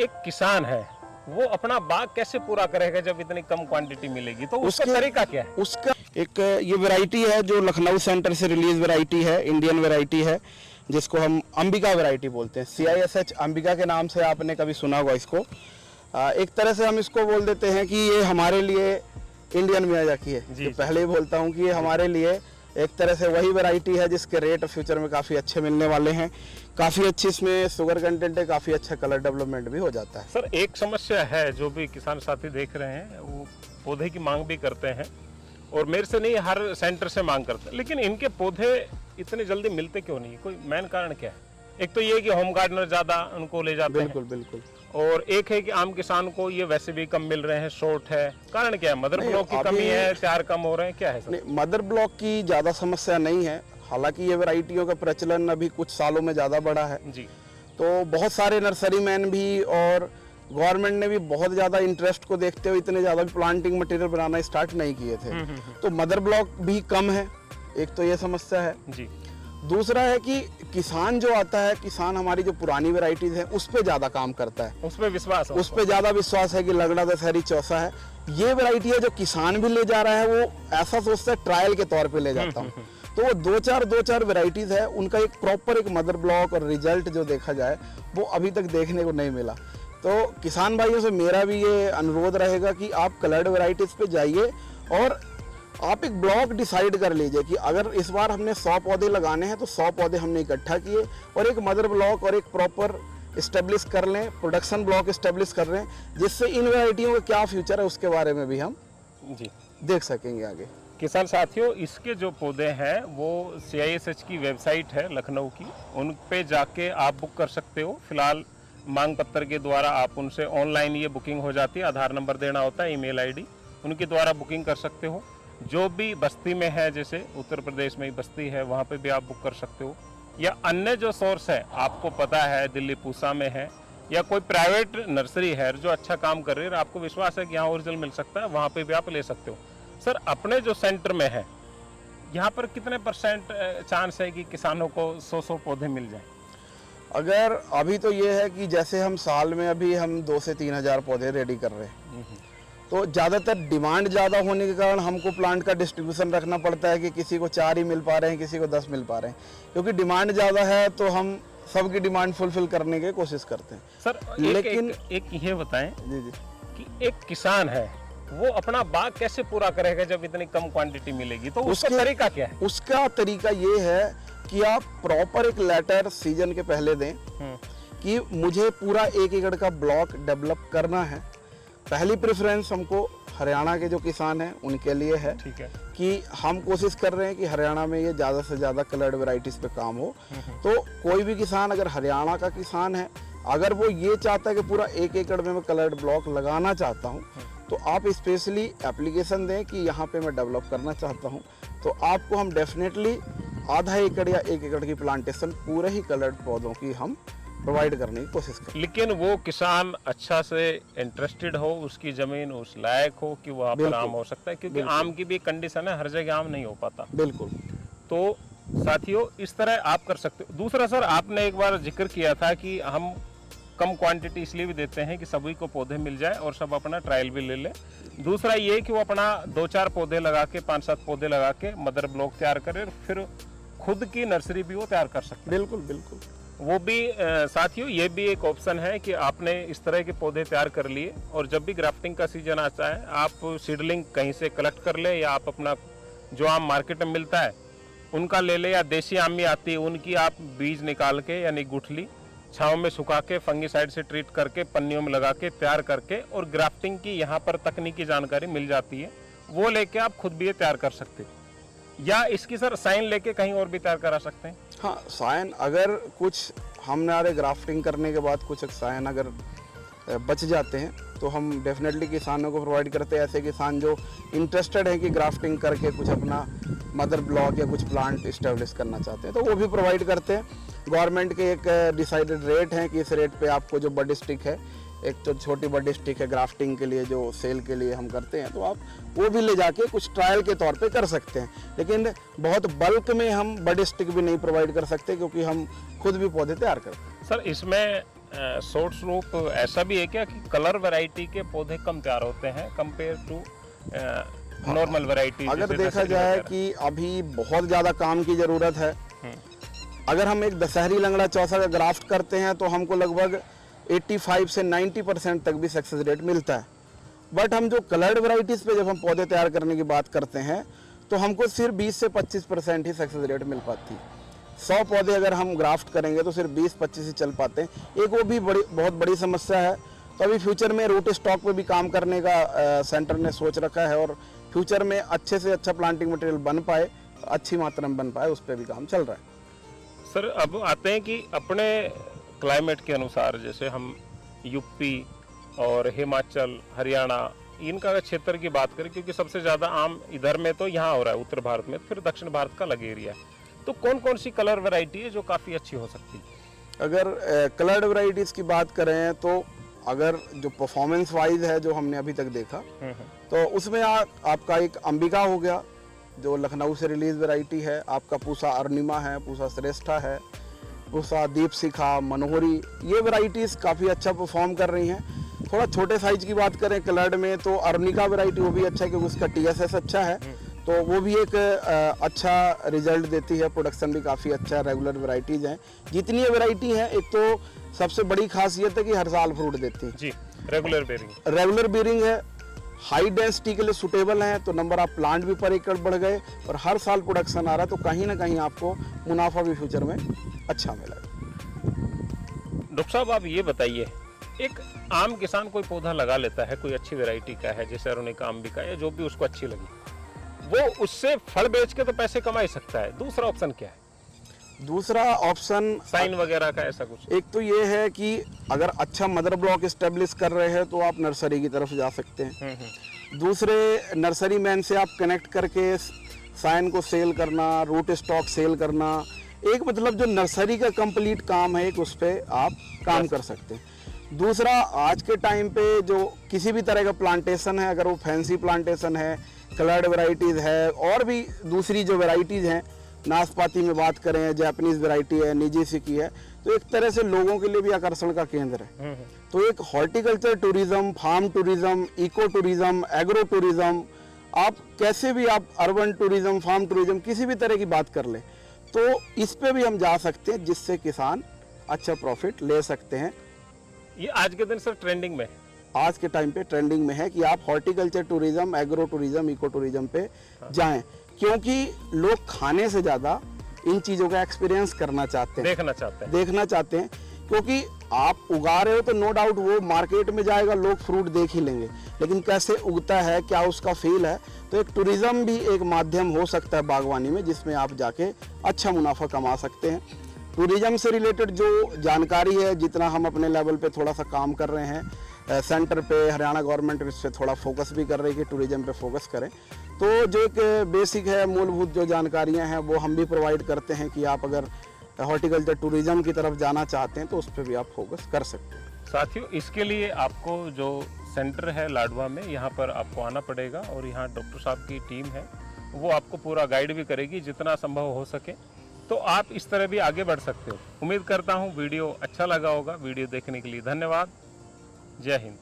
एक किसान है वो अपना बाग कैसे पूरा करेगा जब इतनी कम क्वांटिटी मिलेगी, तो उसका तरीका क्या है? उसका एक ये वैरायटी है जो लखनऊ सेंटर से रिलीज वैरायटी है, इंडियन वैरायटी है, जिसको हम अंबिका वैरायटी बोलते हैं। CISH अंबिका के नाम से आपने कभी सुना होगा इसको। एक तरह से हम इसको बोल देते हैं कि ये हमारे लिए इंडियन मियाजाकी है। जी, पहले ही बोलता हूँ कि ये हमारे लिए एक तरह से वही वैरायटी है जिसके रेट फ्यूचर में काफ़ी अच्छे मिलने वाले हैं। काफ़ी अच्छी इसमें शुगर कंटेंट है, काफ़ी अच्छा कलर डेवलपमेंट भी हो जाता है। सर एक समस्या है जो भी किसान साथी देख रहे हैं, वो पौधे की मांग भी करते हैं और मेरे से नहीं हर सेंटर से मांग करते हैं, लेकिन इनके पौधे इतने जल्दी मिलते क्यों नहीं? कोई मेन कारण क्या है? एक तो ये कि होम गार्डनर ज्यादा उनको ले जाते हैं, बिल्कुल बिल्कुल। और एक है कि आम किसान को ये वैसे भी कम मिल रहे हैं, शॉर्ट है। कारण क्या है? मदर ब्लॉक की कमी है, तैयार कम हो रहे हैं, क्या है सर? नहीं, मदर ब्लॉक की ज़्यादा समस्या नहीं है। हालांकि ये वैरायटियों का प्रचलन अभी कुछ सालों में ज़्यादा बढ़ा है, जी, तो बहुत सारे नर्सरी मैन भी और गवर्नमेंट ने भी बहुत ज़्यादा इंटरेस्ट को देखते हुए इतने ज़्यादा भी प्लांटिंग मटेरियल बनाना स्टार्ट नहीं किए थे। तो मदर ब्लॉक भी कम है, एक तो ये समस्या है। जी, दूसरा है कि किसान जो आता है, किसान हमारी जो पुरानी वैरायटीज है उस पर ज़्यादा काम करता है, उस पर विश्वास है, उस पर ज़्यादा विश्वास है कि लगड़ा दशहरी चौसा है। ये वैरायटी है जो किसान भी ले जा रहा है, वो ऐसा सोचता है ट्रायल के तौर पे ले जाता हूँ। तो वो दो चार वैरायटीज है, उनका एक प्रॉपर एक मदर ब्लॉक और रिजल्ट जो देखा जाए वो अभी तक देखने को नहीं मिला। तो किसान भाइयों से मेरा भी ये अनुरोध रहेगा कि आप कलर्ड वैरायटीज पे जाइए और आप एक ब्लॉक डिसाइड कर लीजिए कि अगर इस बार हमने 100 पौधे लगाने हैं तो 100 पौधे हमने इकट्ठा किए और एक मदर ब्लॉक और एक प्रॉपर इस्टेब्लिश कर लें, प्रोडक्शन ब्लॉक इस्टेब्लिश कर लें, जिससे इन वैरायटियों का क्या फ्यूचर है उसके बारे में भी हम जी, देख सकेंगे आगे। किसान साथियों, इसके जो पौधे हैं वो CISH की वेबसाइट है लखनऊ की, उन पे जाके आप बुक कर सकते हो। फिलहाल मांग पत्र के द्वारा आप उनसे ऑनलाइन ये बुकिंग हो जाती है, आधार नंबर देना होता है, ईमेल ID, उनके द्वारा बुकिंग कर सकते हो। जो भी बस्ती में है, जैसे उत्तर प्रदेश में ही बस्ती है, वहाँ पे भी आप बुक कर सकते हो, या अन्य जो सोर्स है आपको पता है दिल्ली पूसा में है, या कोई प्राइवेट नर्सरी है जो अच्छा काम कर रही है, आपको विश्वास है कि यहाँ ओरिजिनल मिल सकता है, वहाँ पे भी आप ले सकते हो। सर अपने जो सेंटर में है यहाँ पर कितने % चांस है कि किसानों को 100 पौधे मिल जाए? अगर अभी तो ये है कि जैसे हम साल में अभी हम 2 से 3 हज़ार पौधे रेडी कर रहे हैं, तो ज़्यादातर डिमांड ज़्यादा होने के कारण हमको प्लांट का डिस्ट्रीब्यूशन रखना पड़ता है कि किसी को 4 ही मिल पा रहे हैं, किसी को 10 मिल पा रहे हैं, क्योंकि डिमांड ज़्यादा है तो हम सबकी डिमांड फुलफिल करने की कोशिश करते हैं। सर लेकिन एक ये बताएं जी जी कि एक किसान है वो अपना बाग कैसे पूरा करेगा जब इतनी कम क्वांटिटी मिलेगी, तो उसका तरीका क्या है? उसका तरीका ये है कि आप प्रॉपर एक लेटर सीजन के पहले दें कि मुझे पूरा 1 एकड़ का ब्लॉक डेवलप करना है। पहली प्रेफरेंस हमको हरियाणा के जो किसान हैं उनके लिए है, ठीक है, कि हम कोशिश कर रहे हैं कि हरियाणा में ये ज़्यादा से ज़्यादा कलर्ड वैरायटीज़ पे काम हो। तो कोई भी किसान अगर हरियाणा का किसान है, अगर वो ये चाहता है कि पूरा 1 एकड़ में मैं कलर्ड ब्लॉक लगाना चाहता हूँ, तो आप स्पेशली एप्लीकेशन दें कि यहाँ पे मैं डेवलप करना चाहता हूँ, तो आपको हम डेफिनेटली आधा एकड़ या 1 एकड़ की प्लांटेशन पूरे ही कलर्ड पौधों की हम प्रोवाइड करने की कोशिश करें। लेकिन वो किसान अच्छा से इंटरेस्टेड हो, उसकी जमीन उस लायक हो कि वो आप आम हो सकता है, क्योंकि आम की भी कंडीशन है, हर जगह आम नहीं हो पाता। बिल्कुल। तो साथियों इस तरह आप कर सकते हो। दूसरा सर, आपने एक बार जिक्र किया था कि हम कम क्वांटिटी इसलिए भी देते हैं कि सभी को पौधे मिल जाए और सब अपना ट्रायल भी ले ले। दूसरा ये कि वो अपना 2-4 पौधे लगा के, 5-7 पौधे लगा के मदर ब्लॉक तैयार करे, फिर खुद की नर्सरी भी वो तैयार कर सकते हैं। बिल्कुल बिल्कुल। वो भी साथियों ये भी एक ऑप्शन है कि आपने इस तरह के पौधे तैयार कर लिए और जब भी ग्राफ्टिंग का सीजन आता है आप सीडलिंग कहीं से कलेक्ट कर ले, या आप अपना जो आम मार्केट में मिलता है उनका ले ले, या देसी आमी आती है उनकी आप बीज निकाल के यानी गुठली छांव में सुखा के फंगीसाइड से ट्रीट करके पन्नियों में लगा के तैयार करके, और ग्राफ्टिंग की यहाँ पर तकनीकी जानकारी मिल जाती है, वो लेके आप खुद भी ये तैयार कर सकते हैं। या इसकी सर साइन लेके कहीं और भी तैयार करा सकते हैं? हाँ, साइन अगर कुछ हमने ग्राफ्टिंग करने के बाद कुछ साइन अगर बच जाते हैं तो हम डेफिनेटली किसानों को प्रोवाइड करते हैं। ऐसे किसान जो इंटरेस्टेड हैं कि ग्राफ्टिंग करके कुछ अपना मदर ब्लॉक या कुछ प्लांट इस्टेब्लिश करना चाहते हैं, तो वो भी प्रोवाइड करते हैं। गवर्नमेंट के एक डिसाइडेड रेट है कि इस रेट पे आपको जो बड स्टिक है, एक तो छोटी बड स्टिक है ग्राफ्टिंग के लिए जो सेल के लिए हम करते हैं, तो आप वो भी ले जाके कुछ ट्रायल के तौर पे कर सकते हैं। लेकिन बहुत बल्क में हम बड स्टिक भी नहीं प्रोवाइड कर सकते क्योंकि हम खुद भी पौधे तैयार करते हैं। सर इसमें शॉर्ट रूप ऐसा भी है क्या कि कलर वैरायटी के पौधे कम तैयार होते हैं कंपेयर टू नॉर्मल वैरायटी? अगर देखा जाए कि अभी बहुत ज़्यादा काम की ज़रूरत है, अगर हम एक दशहरी लंगड़ा चौसा का ग्राफ्ट करते हैं तो हमको लगभग 85 से 90% तक भी सक्सेस रेट मिलता है। बट हम जो कलर्ड वैरायटीज़ पे जब हम पौधे तैयार करने की बात करते हैं तो हमको सिर्फ 20 से 25% ही सक्सेस रेट मिल पाती है। 100 पौधे अगर हम ग्राफ्ट करेंगे तो सिर्फ 20-25 ही चल पाते हैं। एक वो भी बहुत बड़ी समस्या है। तो अभी फ्यूचर में रूट स्टॉक पे भी काम करने का सेंटर ने सोच रखा है और फ्यूचर में अच्छे से अच्छा प्लांटिंग मटेरियल बन पाए, अच्छी मात्रा में बन पाए, उस पर भी काम चल रहा है। सर अब आते हैं कि अपने क्लाइमेट के अनुसार, जैसे हम यूपी और हिमाचल, हरियाणा, इनका अगर क्षेत्र की बात करें, क्योंकि सबसे ज़्यादा आम इधर में तो यहाँ हो रहा है उत्तर भारत में, फिर दक्षिण भारत का अलग एरिया है, तो कौन कौन सी कलर वैरायटी है जो काफ़ी अच्छी हो सकती है? अगर कलर्ड वैरायटीज़ की बात करें तो अगर जो परफॉर्मेंस वाइज है जो हमने अभी तक देखा तो उसमें आपका एक अंबिका हो गया जो लखनऊ से रिलीज वैरायटी है, आपका पूसा अरुणिमा है, पूसा श्रेष्ठा है, पूसा दीप शिखा, मनोहरी, ये वैरायटीज़ काफ़ी अच्छा परफॉर्म कर रही हैं। थोड़ा छोटे साइज की बात करें कलर्ड में तो अरुणिका वैरायटी वो भी अच्छा है क्योंकि उसका TSS अच्छा है, तो वो भी एक अच्छा रिजल्ट देती है, प्रोडक्शन भी काफ़ी अच्छा है। रेगुलर वैरायटीज़ हैं जितनी ये वैरायटी हैं, एक तो सबसे बड़ी खासियत है कि हर साल फ्रूट देती है जी, रेगुलर बेरिंग है, हाई डेंसिटी के लिए सुटेबल है, तो नंबर ऑफ प्लांट भी पर एकड़ बढ़ गए और हर साल प्रोडक्शन आ रहा है, तो कहीं ना कहीं आपको मुनाफा भी फ्यूचर में अच्छा मिलेगा। डॉक्टर साहब आप ये बताइए, एक आम किसान कोई पौधा लगा लेता है, कोई अच्छी वैरायटी का है, जैसे अरुणिका, अंबिका या जो भी उसको अच्छी लगी, वो उससे फल बेच के तो पैसे कमा ही सकता है, दूसरा ऑप्शन क्या है? दूसरा ऑप्शन साइन वगैरह का ऐसा कुछ? एक तो ये है कि अगर अच्छा मदर ब्लॉक इस्टेब्लिश कर रहे हैं तो आप नर्सरी की तरफ जा सकते हैं। दूसरे नर्सरी मैन से आप कनेक्ट करके साइन को सेल करना, रूट स्टॉक सेल करना, एक मतलब जो नर्सरी का कंप्लीट काम है, एक उस पर आप काम कर सकते हैं। दूसरा, आज के टाइम पे जो किसी भी तरह का प्लांटेशन है, अगर वो फैंसी प्लांटेशन है, कलर्ड वैरायटीज़ है, और भी दूसरी जो वैरायटीज़ हैं, नाशपाती में बात करें, जापानीज वैरायटी है, निजीसी की है, तो एक तरह से लोगों के लिए भी आकर्षण का केंद्र है। तो एक horticulture tourism, farm tourism, eco tourism, agro tourism, आप कैसे भी आप अर्बन टूरिज्म, फार्म टूरिज्म, किसी भी तरह की बात कर लें, तो इस पे भी हम जा सकते हैं, जिससे किसान अच्छा प्रॉफिट ले सकते हैं। ये आज के दिन सर ट्रेंडिंग में, आज के टाइम पे ट्रेंडिंग में है कि आप horticulture tourism, agro tourism, eco tourism पे जाएं, क्योंकि लोग खाने से ज़्यादा इन चीज़ों का एक्सपीरियंस करना चाहते हैं, देखना चाहते हैं, क्योंकि आप उगा रहे हो तो नो डाउट वो मार्केट में जाएगा, लोग फ्रूट देख ही लेंगे, लेकिन कैसे उगता है, क्या उसका फील है, तो एक टूरिज्म भी एक माध्यम हो सकता है बागवानी में, जिसमें आप जाके अच्छा मुनाफा कमा सकते हैं। टूरिज्म से रिलेटेड जो जानकारी है, जितना हम अपने लेवल पे थोड़ा सा काम कर रहे हैं, सेंटर पे हरियाणा गवर्नमेंट इस पे थोड़ा फोकस भी कर रही है कि टूरिज्म पे फोकस करें, तो जो एक बेसिक है, मूलभूत जो जानकारियां हैं वो हम भी प्रोवाइड करते हैं कि आप अगर हॉर्टिकल्चर टूरिज्म की तरफ जाना चाहते हैं तो उस पर भी आप फोकस कर सकते हैं। साथियों, इसके लिए आपको जो सेंटर है लाडवा में, यहाँ पर आपको आना पड़ेगा और यहाँ डॉक्टर साहब की टीम है, वो आपको पूरा गाइड भी करेगी जितना संभव हो सके, तो आप इस तरह भी आगे बढ़ सकते हो। उम्मीद करता हूँ वीडियो अच्छा लगा होगा। वीडियो देखने के लिए धन्यवाद। जय हिंद।